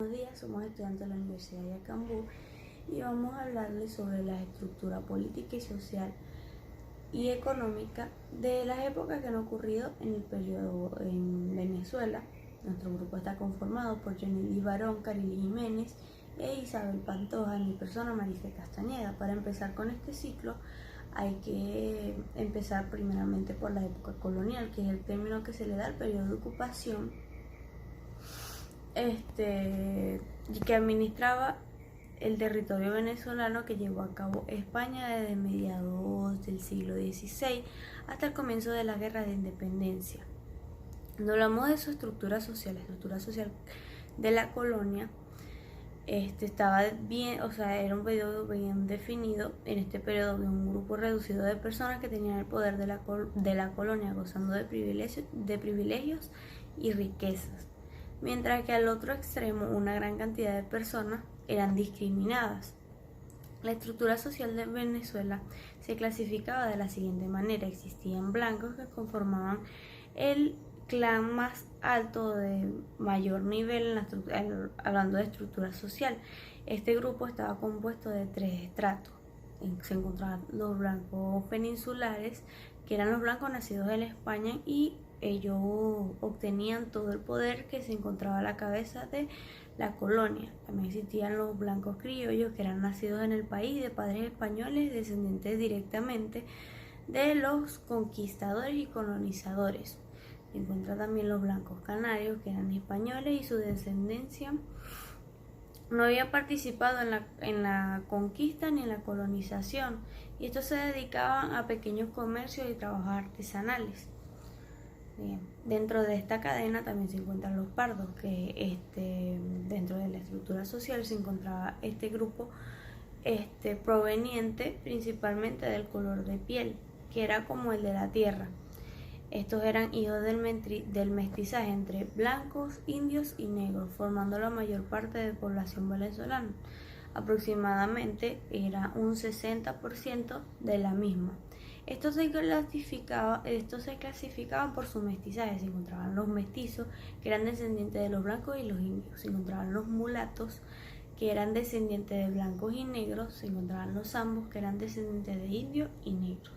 Buenos días, somos estudiantes de la Universidad de Yacambú y vamos a hablarles sobre la estructura política y social y económica de las épocas que han ocurrido en el periodo en Venezuela. Nuestro grupo está conformado por Johnny Barón, Carily Jiménez e Isabel Pantoja, y mi persona Marisa Castañeda. Para empezar con este ciclo hay que empezar primeramente por la época colonial, que es el término que se le da al periodo de ocupación que administraba el territorio venezolano, que llevó a cabo España desde mediados del siglo XVI hasta el comienzo de la Guerra de Independencia. Cuando hablamos de su estructura social, la estructura social de la colonia estaba bien, era un periodo bien definido. En este periodo de un grupo reducido de personas que tenían el poder de la colonia, gozando de privilegios y riquezas, mientras que al otro extremo una gran cantidad de personas eran discriminadas. La estructura social de Venezuela se clasificaba de la siguiente manera: existían blancos que conformaban el clan más alto de mayor nivel hablando de estructura social. Este grupo estaba compuesto de tres estratos. Se encontraban los blancos peninsulares, que eran los blancos nacidos en España, y ellos obtenían todo el poder que se encontraba a la cabeza de la colonia. También existían los blancos criollos, que eran nacidos en el país de padres españoles, descendientes directamente de los conquistadores y colonizadores. Se encuentran también los blancos canarios, que eran españoles y su descendencia no había participado en la conquista ni en la colonización, y estos se dedicaban a pequeños comercios y trabajos artesanales. Bien. Dentro de esta cadena también se encuentran los pardos, que dentro de la estructura social se encontraba este grupo proveniente principalmente del color de piel, que era como el de la tierra. Estos eran hijos del mestizaje entre blancos, indios y negros, formando la mayor parte de la población venezolana. Aproximadamente era un 60% de la misma. Estos se clasificaban por su mestizaje. Se encontraban los mestizos, que eran descendientes de los blancos y los indios. Se encontraban los mulatos, que eran descendientes de blancos y negros. Se encontraban los zambos, que eran descendientes de indios y negros.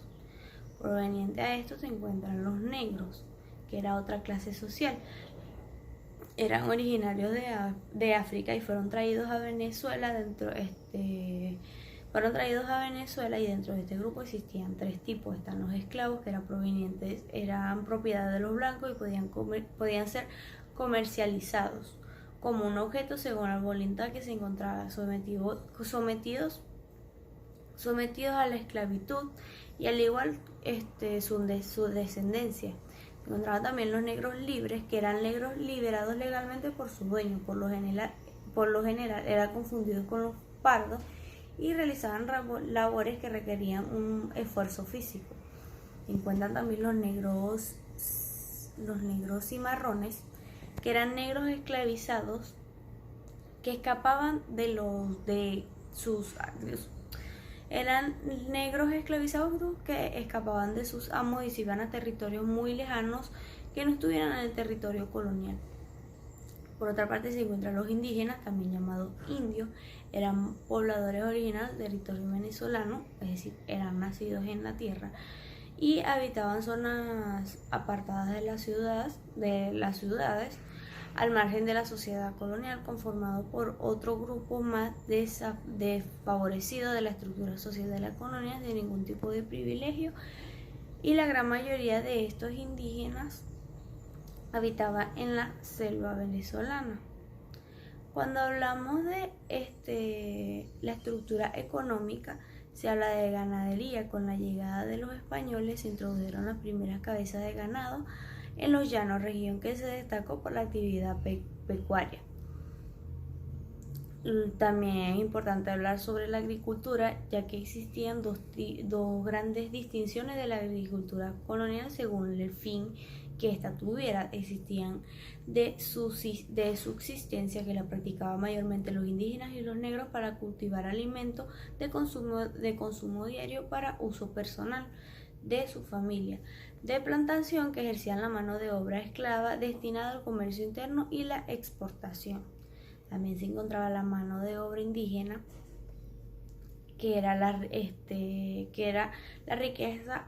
Proveniente a esto se encuentran los negros, que era otra clase social. Eran originarios de África y fueron traídos a Venezuela. Y dentro de este grupo existían tres tipos. Están los esclavos, que eran propiedad de los blancos y podían ser comercializados como un objeto según la voluntad que se encontraba sometidos a la esclavitud, y al igual su descendencia. Se encontraban también los negros libres, que eran negros liberados legalmente por su dueño. Por lo general eran confundidos con los pardos y realizaban labores que requerían un esfuerzo físico. Se encuentran también los negros cimarrones, que eran negros esclavizados que escapaban eran negros esclavizados que escapaban de sus amos y se iban a territorios muy lejanos que no estuvieran en el territorio colonial. Por otra parte se encuentran los indígenas, también llamados indios. Eran pobladores originales del territorio venezolano, es decir, eran nacidos en la tierra y habitaban zonas apartadas de las ciudades, al margen de la sociedad colonial, conformado por otro grupo más desfavorecido de la estructura social de la colonia, sin ningún tipo de privilegio, y la gran mayoría de estos indígenas habitaba en la selva venezolana. Cuando hablamos de la estructura económica, se habla de ganadería. Con la llegada de los españoles se introdujeron las primeras cabezas de ganado en los llanos, región que se destacó por la actividad pecuaria. También es importante hablar sobre la agricultura, ya que existían dos grandes distinciones de la agricultura colonial según el fin que ésta tuviera. Existían de subsistencia, que la practicaban mayormente los indígenas y los negros para cultivar alimentos de consumo diario para uso personal de su familia; de plantación, que ejercían la mano de obra esclava destinada al comercio interno y la exportación. También se encontraba la mano de obra indígena, que era la riqueza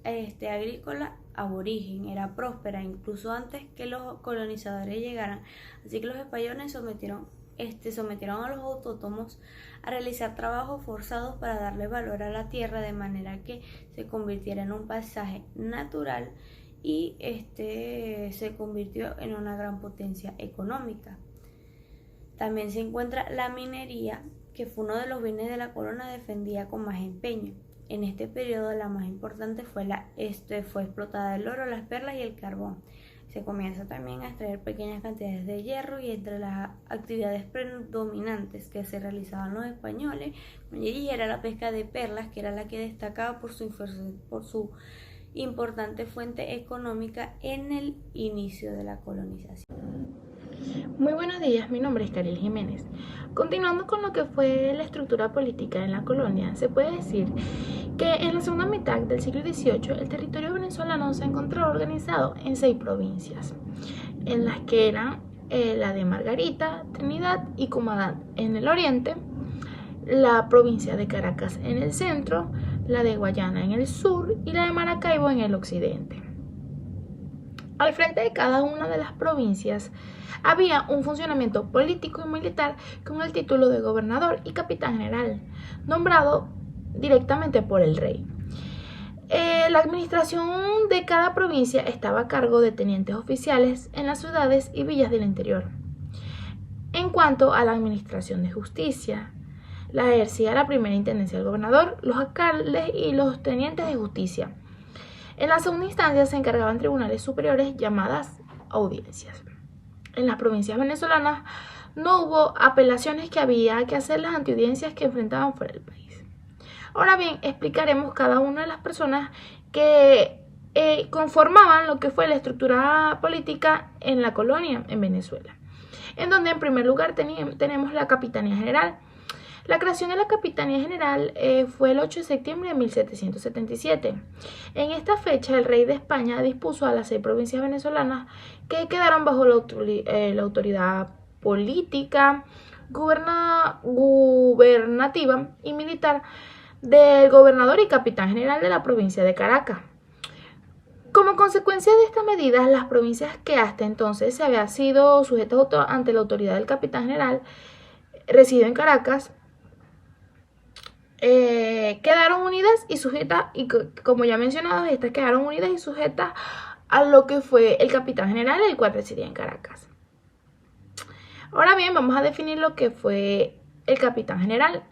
agrícola aborigen, era próspera incluso antes que los colonizadores llegaran, así que los españoles sometieron a los autóctonos a realizar trabajos forzados para darle valor a la tierra de manera que se convirtiera en un paisaje natural y se convirtió en una gran potencia económica. También se encuentra la minería, que fue uno de los bienes de la corona defendida con más empeño. En este periodo la más importante fue explotada el oro, las perlas y el carbón. Se comienza también a extraer pequeñas cantidades de hierro, y entre las actividades predominantes que se realizaban los españoles era la pesca de perlas, que era la que destacaba por su importante fuente económica en el inicio de la colonización. Muy buenos días, mi nombre es Cariel Jiménez. Continuando con lo que fue la estructura política en la colonia, se puede decir que en la segunda mitad del siglo XVIII el territorio venezolano se encontraba organizado en 6 provincias, en las que eran la de Margarita, Trinidad y Cumaná en el oriente, la provincia de Caracas en el centro, la de Guayana en el sur y la de Maracaibo en el occidente. Al frente de cada una de las provincias había un funcionamiento político y militar con el título de gobernador y capitán general, nombrado directamente por el rey. La administración de cada provincia estaba a cargo de tenientes oficiales en las ciudades y villas del interior. En cuanto a la administración de justicia, la ejercía la primera intendencia del gobernador, los alcaldes y los tenientes de justicia. En la segunda instancia se encargaban tribunales superiores llamadas audiencias. En las provincias venezolanas no hubo apelaciones, que había que hacerlas ante audiencias que enfrentaban fuera del país. Ahora bien, explicaremos cada una de las personas que conformaban lo que fue la estructura política en la colonia en Venezuela, en donde en primer lugar tenemos la Capitanía General. La creación de la Capitanía General fue el 8 de septiembre de 1777. En esta fecha, el rey de España dispuso a las 6 provincias venezolanas que quedaron bajo la autoridad política, gubernativa y militar del gobernador y capitán general de la provincia de Caracas. Como consecuencia de estas medidas, las provincias que hasta entonces se habían sido sujetas ante la autoridad del capitán general, residido en Caracas, quedaron unidas y sujetas, y como ya mencionado, estas quedaron unidas y sujetas a lo que fue el capitán general, el cual residía en Caracas. Ahora bien, vamos a definir lo que fue el capitán general,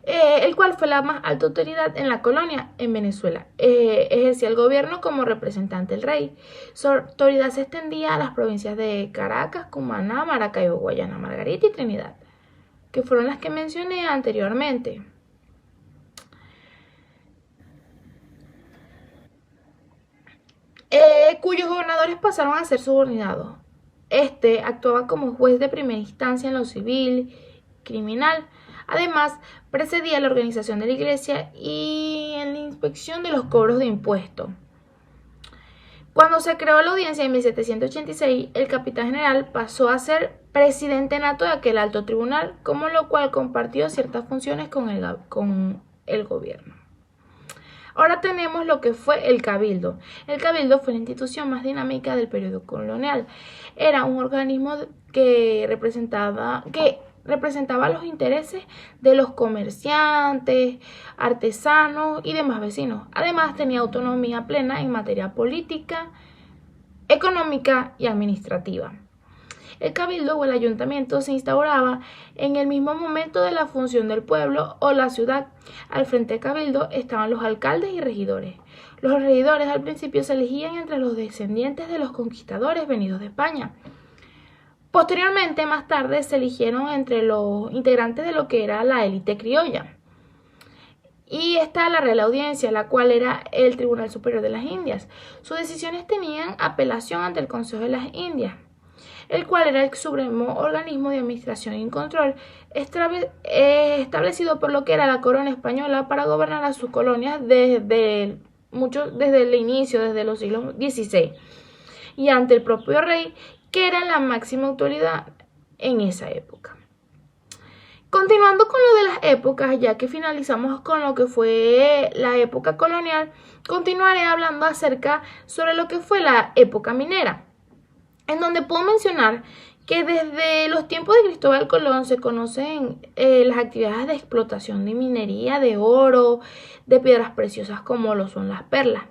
el cual fue la más alta autoridad en la colonia en Venezuela. Ejercía el gobierno como representante del rey. Su autoridad se extendía a las provincias de Caracas, Cumaná, Maracaibo, Guayana, Margarita y Trinidad, que fueron las que mencioné anteriormente. Cuyos gobernadores pasaron a ser subordinados. Este actuaba como juez de primera instancia en lo civil, criminal. Además, precedía la organización de la iglesia y en la inspección de los cobros de impuestos. Cuando se creó la audiencia en 1786, el capitán general pasó a ser presidente nato de aquel alto tribunal, como lo cual compartió ciertas funciones con el gobierno. Ahora tenemos lo que fue el Cabildo. El Cabildo fue la institución más dinámica del periodo colonial. Era un organismo que representaba los intereses de los comerciantes, artesanos y demás vecinos. Además, tenía autonomía plena en materia política, económica y administrativa. El cabildo o el ayuntamiento se instauraba en el mismo momento de la función del pueblo o la ciudad. Al frente del cabildo estaban los alcaldes y regidores. Los regidores al principio se elegían entre los descendientes de los conquistadores venidos de España. Posteriormente, más tarde, se eligieron entre los integrantes de lo que era la élite criolla. Y está la Real Audiencia, la cual era el Tribunal Superior de las Indias. Sus decisiones tenían apelación ante el Consejo de las Indias, el cual era el supremo organismo de administración y control establecido por lo que era la corona española para gobernar a sus colonias desde el inicio, desde los siglos XVI, y ante el propio rey, que era la máxima autoridad en esa época. Continuando con lo de las épocas, ya que finalizamos con lo que fue la época colonial, continuaré hablando acerca sobre lo que fue la época minera, en donde puedo mencionar que desde los tiempos de Cristóbal Colón se conocen las actividades de explotación de minería, de oro, de piedras preciosas como lo son las perlas.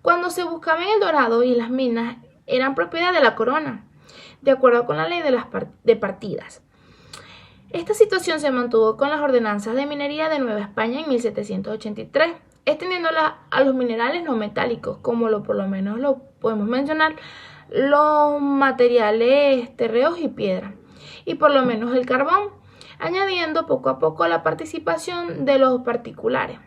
Cuando se buscaba el dorado y las minas eran propiedad de la corona, de acuerdo con la ley de partidas. Esta situación se mantuvo con las ordenanzas de minería de Nueva España en 1783, extendiéndola a los minerales no metálicos, como por lo menos lo podemos mencionar, los materiales terreos y piedra, y por lo menos el carbón, añadiendo poco a poco la participación de los particulares.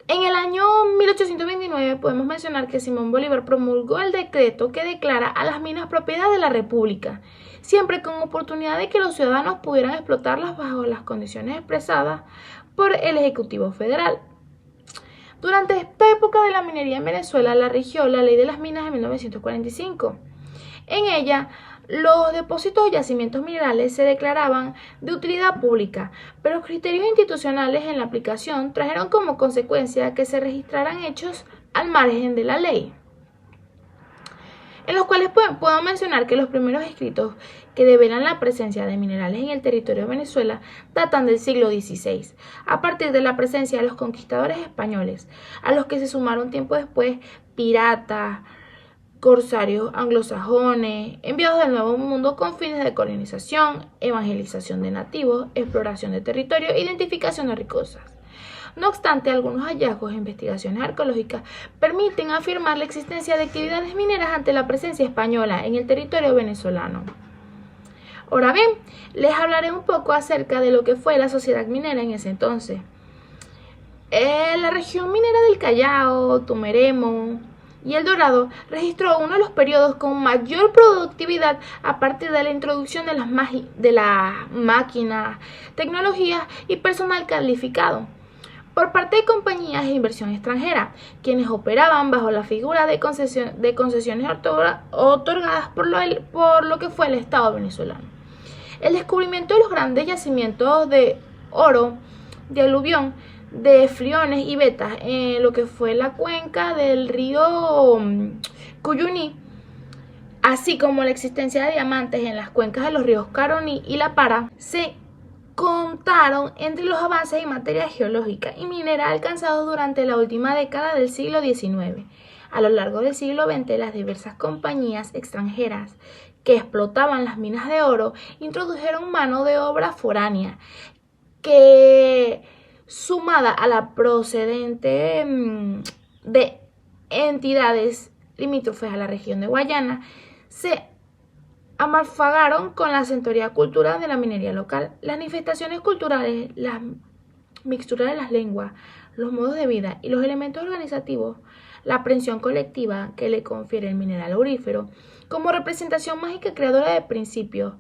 En el año 1829 podemos mencionar que Simón Bolívar promulgó el decreto que declara a las minas propiedad de la República, siempre con oportunidad de que los ciudadanos pudieran explotarlas bajo las condiciones expresadas por el Ejecutivo Federal. Durante esta época de la minería en Venezuela la rigió la Ley de las Minas de 1945. En ella, los depósitos o yacimientos minerales se declaraban de utilidad pública, pero criterios institucionales en la aplicación trajeron como consecuencia que se registraran hechos al margen de la ley, en los cuales puedo mencionar que los primeros escritos que develan la presencia de minerales en el territorio de Venezuela datan del siglo XVI, a partir de la presencia de los conquistadores españoles, a los que se sumaron tiempo después piratas, corsarios anglosajones, enviados del Nuevo Mundo con fines de colonización, evangelización de nativos, exploración de territorio, identificación de riquezas. No obstante, algunos hallazgos e investigaciones arqueológicas permiten afirmar la existencia de actividades mineras ante la presencia española en el territorio venezolano. Ahora bien, les hablaré un poco acerca de lo que fue la sociedad minera en ese entonces. La región minera del Callao, Tumeremo y El Dorado registró uno de los periodos con mayor productividad a partir de la introducción de las máquinas, tecnologías y personal calificado por parte de compañías de inversión extranjera, quienes operaban bajo la figura de concesiones otorgadas por lo que fue el Estado venezolano. El descubrimiento de los grandes yacimientos de oro, de aluvión, de friones y vetas en lo que fue la cuenca del río Cuyuní, así como la existencia de diamantes en las cuencas de los ríos Caroní y La Para, se contaron entre los avances en materia geológica y minera alcanzados durante la última década del siglo XIX. A lo largo del siglo XX, las diversas compañías extranjeras que explotaban las minas de oro introdujeron mano de obra foránea que, sumada a la procedente de entidades limítrofes a la región de Guayana, se amalfagaron con la acentuada cultura de la minería local. Las manifestaciones culturales, la mixtura de las lenguas, los modos de vida y los elementos organizativos, la aprehensión colectiva que le confiere el mineral aurífero, como representación mágica creadora de principios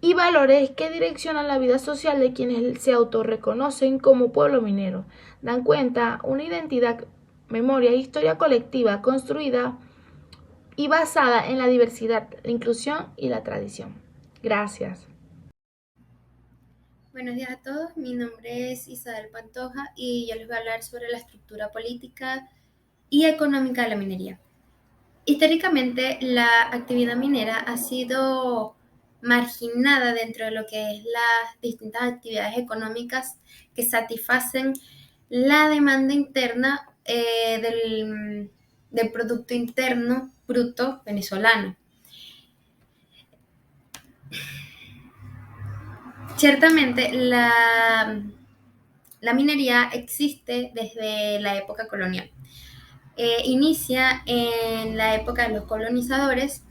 y valores que direccionan la vida social de quienes se autorreconocen como pueblo minero, dan cuenta una identidad, memoria e historia colectiva construida y basada en la diversidad, la inclusión y la tradición. Gracias. Buenos días a todos, mi nombre es Isabel Pantoja y yo les voy a hablar sobre la estructura política y económica de la minería. Históricamente, la actividad minera ha sido marginada dentro de lo que es las distintas actividades económicas que satisfacen la demanda interna del Producto Interno Bruto venezolano. Ciertamente, la minería existe desde la época colonial. Inicia en la época de los colonizadores,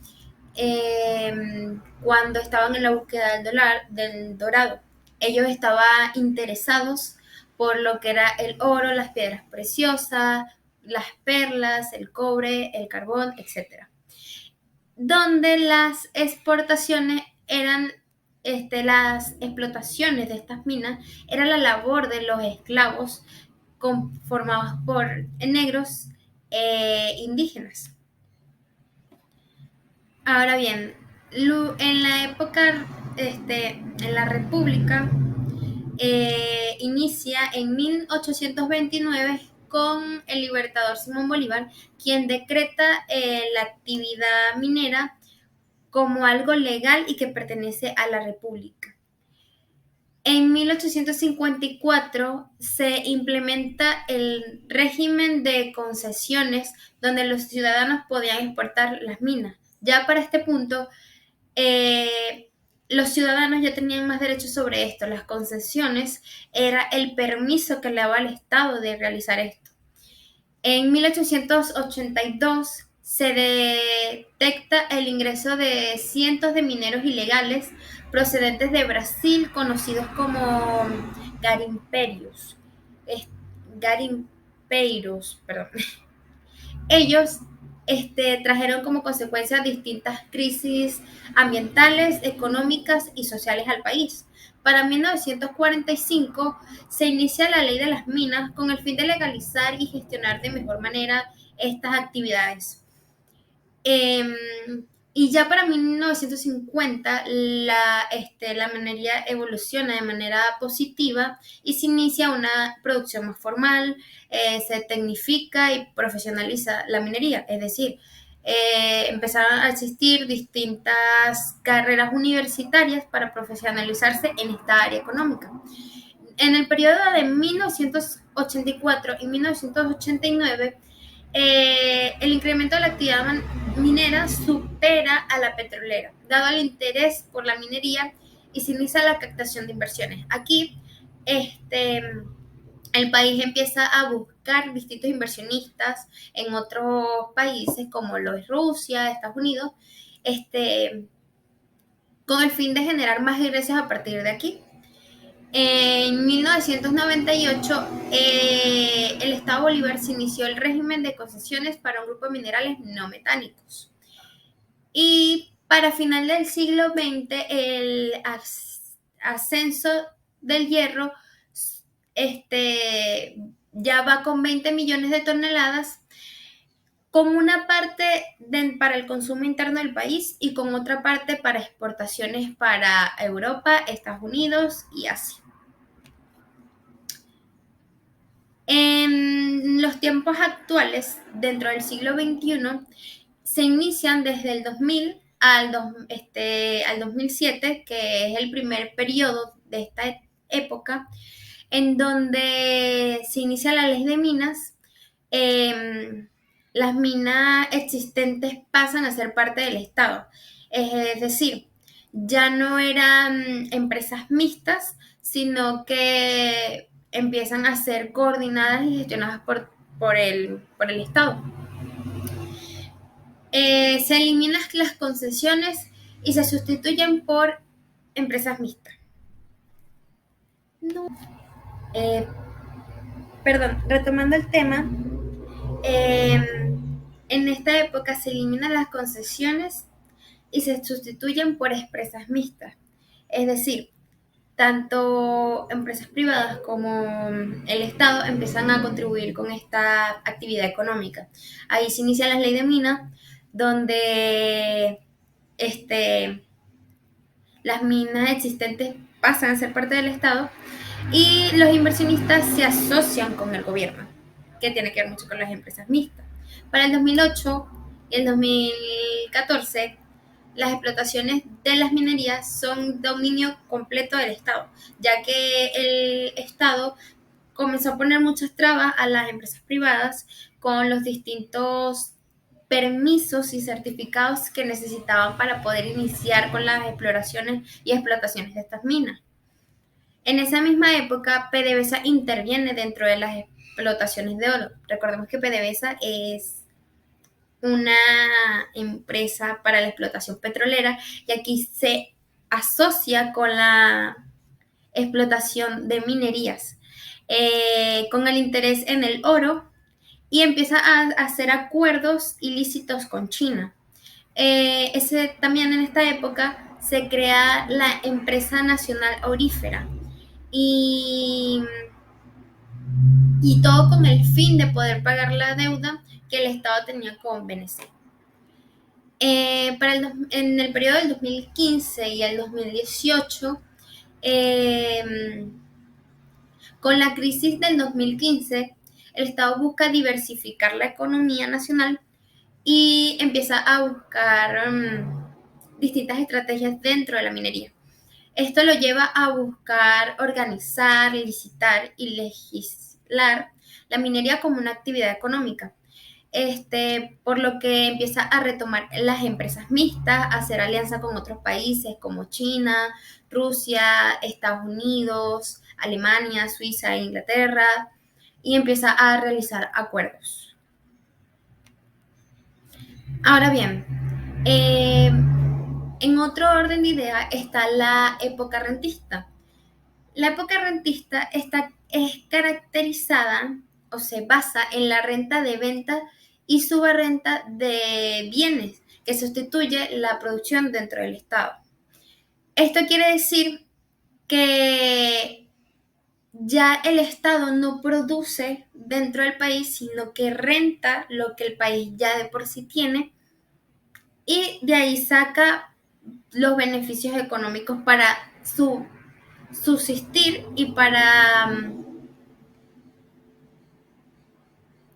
cuando estaban en la búsqueda del dorado. Ellos estaban interesados por lo que era el oro, las piedras preciosas, las perlas, el cobre, el carbón, etc. Donde las exportaciones eran, las explotaciones de estas minas era la labor de los esclavos conformados por negros indígenas. Ahora bien, En la época, en la República, inicia en 1829 con el libertador Simón Bolívar, quien decreta la actividad minera como algo legal y que pertenece a la República. En 1854 se implementa el régimen de concesiones donde los ciudadanos podían exportar las minas. Ya para este punto, los ciudadanos ya tenían más derechos sobre esto. Las concesiones era el permiso que le daba al Estado de realizar esto. En 1882 se detecta el ingreso de cientos de mineros ilegales procedentes de Brasil, conocidos como garimpeiros. Garimpeiros, perdón. Ellos trajeron como consecuencia distintas crisis ambientales, económicas y sociales al país. Para 1945 se inicia la ley de las minas con el fin de legalizar y gestionar de mejor manera estas actividades. Y ya para 1950 la minería evoluciona de manera positiva y se inicia una producción más formal, se tecnifica y profesionaliza la minería, es decir, empezaron a existir distintas carreras universitarias para profesionalizarse en esta área económica. En el periodo de 1984 y 1989, el incremento de la actividad minera supera a la petrolera, dado el interés por la minería y se inicia la captación de inversiones. Aquí, el país empieza a buscar distintos inversionistas en otros países, como lo es Rusia, Estados Unidos, con el fin de generar más ingresos a partir de aquí. En 1998, el Estado Bolívar se inició el régimen de concesiones para un grupo de minerales no metálicos. Y para final del siglo XX, el ascenso del hierro ya va con 20 millones de toneladas, con una parte para el consumo interno del país y con otra parte para exportaciones para Europa, Estados Unidos y Asia. En los tiempos actuales, dentro del siglo XXI, se inician desde el 2000 al 2007, que es el primer periodo de esta época, en donde se inicia la ley de minas. Las minas existentes pasan a ser parte del Estado. Es decir, ya no eran empresas mixtas, sino que empiezan a ser coordinadas y gestionadas por el Estado. Se eliminan las concesiones y se sustituyen por empresas mixtas. Retomando el tema, en esta época se eliminan las concesiones y se sustituyen por empresas mixtas. Es decir, tanto empresas privadas como el Estado empiezan a contribuir con esta actividad económica. Ahí se inicia la ley de minas, donde las minas existentes pasan a ser parte del Estado y los inversionistas se asocian con el gobierno, que tiene que ver mucho con las empresas mixtas. Para el 2008 y el 2014, las explotaciones de las minerías son dominio completo del Estado, ya que el Estado comenzó a poner muchas trabas a las empresas privadas con los distintos permisos y certificados que necesitaban para poder iniciar con las exploraciones y explotaciones de estas minas. En esa misma época, PDVSA interviene dentro de las explotaciones de oro. Recordemos que PDVSA es una empresa para la explotación petrolera y aquí se asocia con la explotación de minerías, con el interés en el oro, y empieza a hacer acuerdos ilícitos con China. También en esta época se crea la Empresa Nacional Aurífera y todo con el fin de poder pagar la deuda que el Estado tenía con Venezuela. En el periodo del 2015 y el 2018, eh, con la crisis del 2015, el Estado busca diversificar la economía nacional y empieza a buscar distintas estrategias dentro de la minería. Esto lo lleva a buscar organizar, licitar y legislar la minería como una actividad económica. Por lo que empieza a retomar las empresas mixtas, a hacer alianza con otros países como China, Rusia, Estados Unidos, Alemania, Suiza e Inglaterra, y empieza a realizar acuerdos. Ahora bien, en otro orden de ideas está la época rentista. La época rentista es caracterizada o se basa en la renta de venta y subarrenta de bienes que sustituye la producción dentro del Estado. Esto quiere decir que ya el Estado no produce dentro del país, sino que renta lo que el país ya de por sí tiene y de ahí saca los beneficios económicos para subsistir y para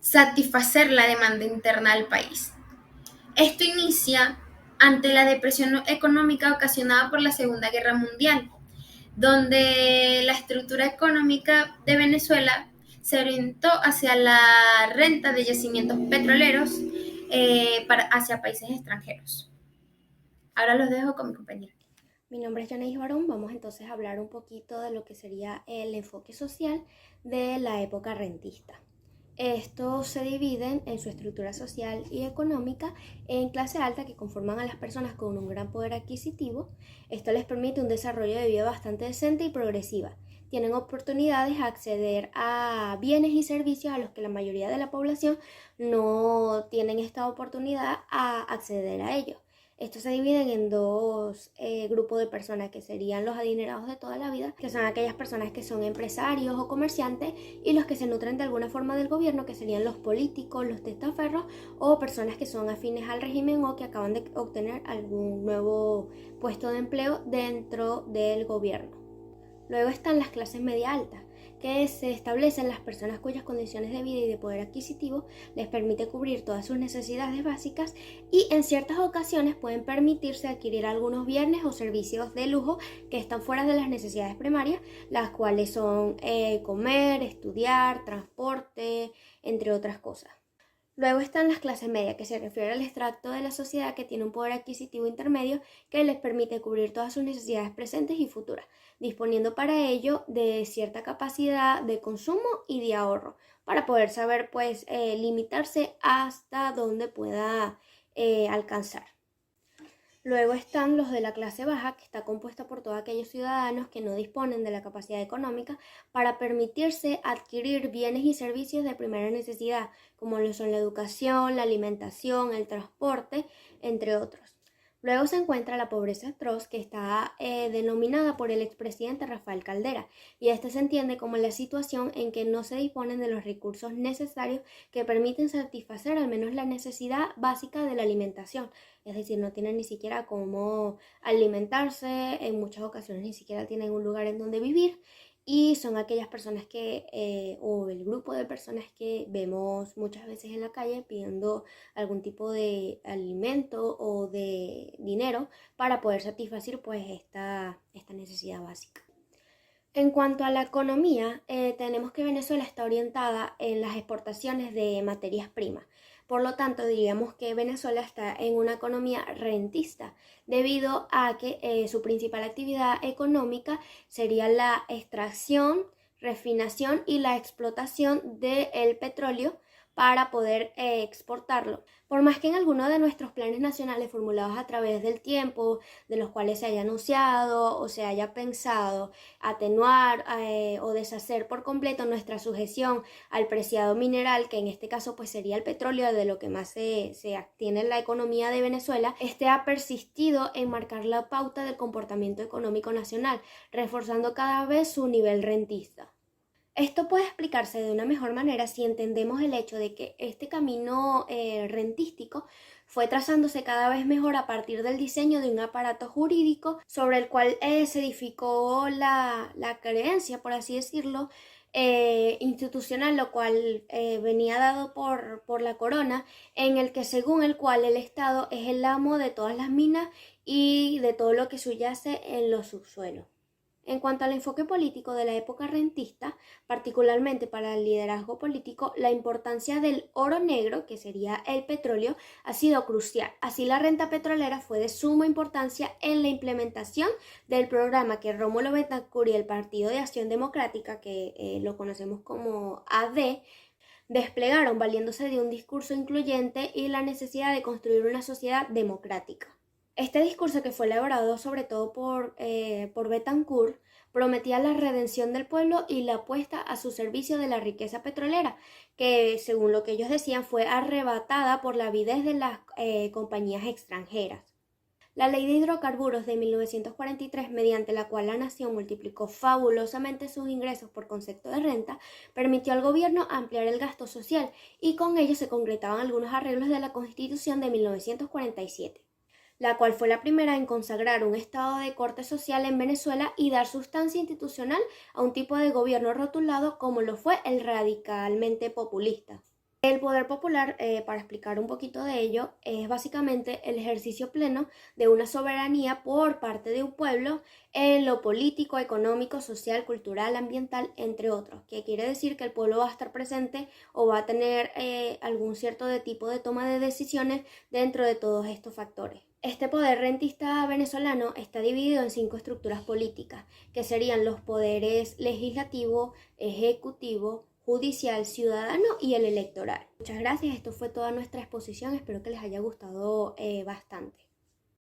satisfacer la demanda interna del país. Esto inicia ante la depresión económica ocasionada por la Segunda Guerra Mundial, donde la estructura económica de Venezuela se orientó hacia la renta de yacimientos petroleros hacia países extranjeros. Ahora los dejo con mi compañera. Mi nombre es Janaís Barón. Vamos entonces a hablar un poquito de lo que sería el enfoque social de la época rentista. Estos se dividen en su estructura social y económica en clase alta, que conforman a las personas con un gran poder adquisitivo. Esto les permite un desarrollo de vida bastante decente y progresiva. Tienen oportunidades a acceder a bienes y servicios a los que la mayoría de la población no tienen esta oportunidad a acceder a ellos. Estos se dividen en dos grupos de personas, que serían los adinerados de toda la vida, que son aquellas personas que son empresarios o comerciantes, y los que se nutren de alguna forma del gobierno, que serían los políticos, los testaferros o personas que son afines al régimen o que acaban de obtener algún nuevo puesto de empleo dentro del gobierno. Luego están las clases media altas, que se establecen las personas cuyas condiciones de vida y de poder adquisitivo les permite cubrir todas sus necesidades básicas y en ciertas ocasiones pueden permitirse adquirir algunos bienes o servicios de lujo que están fuera de las necesidades primarias, las cuales son comer, estudiar, transporte, entre otras cosas. Luego están las clases medias, que se refiere al estrato de la sociedad que tiene un poder adquisitivo intermedio que les permite cubrir todas sus necesidades presentes y futuras, disponiendo para ello de cierta capacidad de consumo y de ahorro, para poder saber limitarse hasta donde pueda alcanzar. Luego están los de la clase baja, que está compuesta por todos aquellos ciudadanos que no disponen de la capacidad económica para permitirse adquirir bienes y servicios de primera necesidad, como lo son la educación, la alimentación, el transporte, entre otros. Luego se encuentra la pobreza atroz, que está denominada por el expresidente Rafael Caldera, y esta se entiende como la situación en que no se disponen de los recursos necesarios que permiten satisfacer al menos la necesidad básica de la alimentación, es decir, no tienen ni siquiera cómo alimentarse, en muchas ocasiones ni siquiera tienen un lugar en donde vivir, y son aquellas personas o el grupo de personas que vemos muchas veces en la calle pidiendo algún tipo de alimento o de dinero para poder satisfacer esta necesidad básica. En cuanto a la economía, tenemos que Venezuela está orientada en las exportaciones de materias primas. Por lo tanto, diríamos que Venezuela está en una economía rentista, debido a que su principal actividad económica sería la extracción, refinación y la explotación del petróleo para poder exportarlo. Por más que en algunos de nuestros planes nacionales formulados a través del tiempo, de los cuales se haya anunciado o se haya pensado atenuar o deshacer por completo nuestra sujeción al preciado mineral, que en este caso sería el petróleo, de lo que más se tiene en la economía de Venezuela, este ha persistido en marcar la pauta del comportamiento económico nacional, reforzando cada vez su nivel rentista. Esto puede explicarse de una mejor manera si entendemos el hecho de que este camino rentístico fue trazándose cada vez mejor a partir del diseño de un aparato jurídico sobre el cual se edificó la creencia, por así decirlo, institucional, lo cual venía dado por la corona, en el que según el cual el Estado es el amo de todas las minas y de todo lo que subyace en los subsuelos. En cuanto al enfoque político de la época rentista, particularmente para el liderazgo político, la importancia del oro negro, que sería el petróleo, ha sido crucial. Así, la renta petrolera fue de suma importancia en la implementación del programa que Rómulo Betancourt y el Partido de Acción Democrática, que lo conocemos como AD, desplegaron valiéndose de un discurso incluyente y la necesidad de construir una sociedad democrática. Este discurso, que fue elaborado sobre todo por Betancourt, prometía la redención del pueblo y la puesta a su servicio de la riqueza petrolera, que según lo que ellos decían fue arrebatada por la avidez de las compañías extranjeras. La Ley de Hidrocarburos de 1943, mediante la cual la nación multiplicó fabulosamente sus ingresos por concepto de renta, permitió al gobierno ampliar el gasto social y con ello se concretaban algunos arreglos de la Constitución de 1947. La cual fue la primera en consagrar un estado de corte social en Venezuela y dar sustancia institucional a un tipo de gobierno rotulado como lo fue el radicalmente populista. El poder popular, para explicar un poquito de ello, es básicamente el ejercicio pleno de una soberanía por parte de un pueblo en lo político, económico, social, cultural, ambiental, entre otros, que quiere decir que el pueblo va a estar presente o va a tener algún cierto tipo de toma de decisiones dentro de todos estos factores. Este poder rentista venezolano está dividido en 5 estructuras políticas, que serían los poderes legislativo, ejecutivo, judicial, ciudadano y el electoral. Muchas gracias, esto fue toda nuestra exposición, espero que les haya gustado bastante.